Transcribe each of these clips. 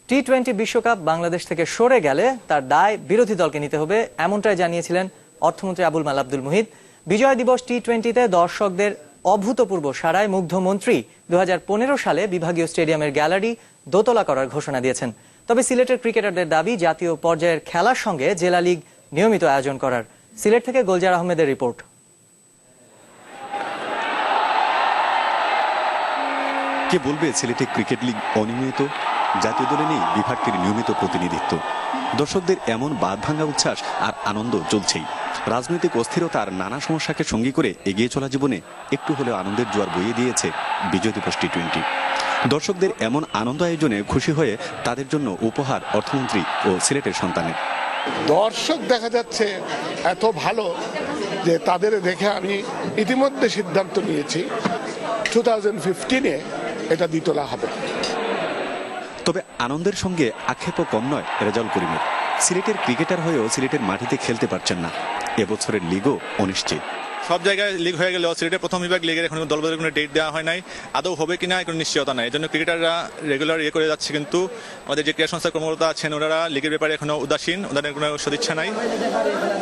টি-20 বিশ্বকাপ বাংলাদেশ থেকে সরে গেলে তার দায় বিরোধী দলকে নিতে হবে, এমনটাই জানিয়েছিলেন অর্থমন্ত্রী আবুল মাল আব্দুল মুহিত। বিজয় দিবস টি-20তে দর্শকদের অভূতপূর্ব সাড়ায় মুগ্ধ মন্ত্রী 2015 সালে বিভাগীয় স্টেডিয়ামের গ্যালারি দোতলা করার ঘোষণা দিয়েছেন। তবে সিলেটের ক্রিকেটারদের দাবি জাতীয় পর্যায়ের খেলার সঙ্গে জেলা লীগ নিয়মিত আয়োজন করার। সিলেট থেকে গোলজার আহমেদের রিপোর্ট। কে বলবে সিলেটে ক্রিকেট লীগ অনিয়মিত? জাতীয় দলে নেই বিভাগটির নিয়মিত প্রতিনিধিত্ব। দর্শকদের এমন বাঁধ ভাঙা উচ্ছ্বাস আর আনন্দ চলছেই। রাজনৈতিক অস্থিরতার নানা সমস্যাকে সঙ্গী করে এগিয়ে চলা জীবনে একটু হলেও আনন্দের জোয়ার বইয়ে দিয়েছে বিজয় দিবস টি-20। দর্শকদের এমন আনন্দ আয়োজনে খুশি হয়ে তাদের জন্য উপহার অর্থমন্ত্রী ও সিলেটের সন্তানের। দর্শক দেখা যাচ্ছে এত ভালো যে তাদের দেখে আমি ইতিমধ্যে সিদ্ধান্ত নিয়েছি 2015-এ এটা দ্বিতলা হবে। তবে আনন্দের সঙ্গে আক্ষেপও কম নয় রেজাউল করিমের। সিলেটের ক্রিকেটার হয়েও সিলেটের মাটিতে খেলতে পারছেন না। এবছরের লিগও অনিশ্চিত। সব জায়গায় লিগ হয়ে গেলেও সিলেটের প্রথম বিভাগ লিগের এখন দলবলের কোনো ডেট দেওয়া হয় নাই, আদৌ হবে কিনা কোনো নিশ্চয়তা নাই। এই জন্য ক্রিকেটাররা রেগুলার করে যাচ্ছে, কিন্তু আমাদের যে ক্রীড়া সংস্থার কর্মকর্তা আছেন ওনারা লিগের ব্যাপারে এখনো উদাসীন, ওদের কোনো সদিচ্ছা নাই।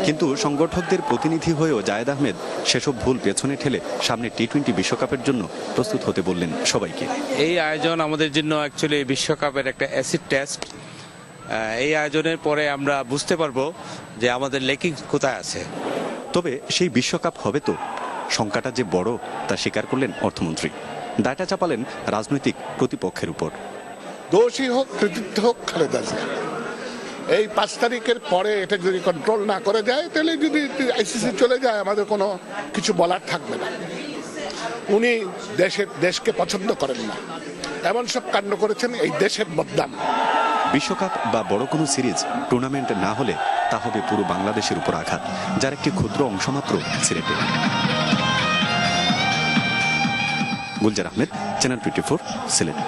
কিন্তু সংগঠকদের প্রতিনিধি হয়েও জায়েদ আহমেদ সেসব ভুল পেছনে ঠেলে সামনে টি-20 বিশ্বকাপের জন্য প্রস্তুত হতে বললেন সবাইকে। এই আয়োজন আমাদের জন্য অ্যাকচুয়ালি বিশ্বকাপের একটা অ্যাসিড টেস্ট। এই আয়োজনের পরে আমরা বুঝতে পারবো যে আমাদের লেকিং কোথায় আছে। তবে সেই বিশ্বকাপ হবে তো? শঙ্কাটা যে বড় তা স্বীকার করলেন অর্থমন্ত্রী। দায়টা চাপালেন রাজনৈতিক প্রতিপক্ষের উপর। দোষী হোক কৃতিত্ব হোক খালেদা জিয়া, এই 5 তারিখের পরে এটা যদি কন্ট্রোল না করে যায় তাহলে যদি আইসিসি চলে যায় আমাদের কোনো কিছু বলার থাকবে না। উনি দেশকে পছন্দ করেন না, এমন সব কাণ্ড করেছেন এই দেশের বদনাম। বিশ্বকাপ বা বড় কোনো সিরিজ টুর্নামেন্ট না হলে তা হবে পুরো বাংলাদেশের উপর আঘাত, যার একটি ক্ষুদ্র অংশ মাত্র সিলেটে। গুলজার আহমেদ, চ্যানেল 24, সিলেট।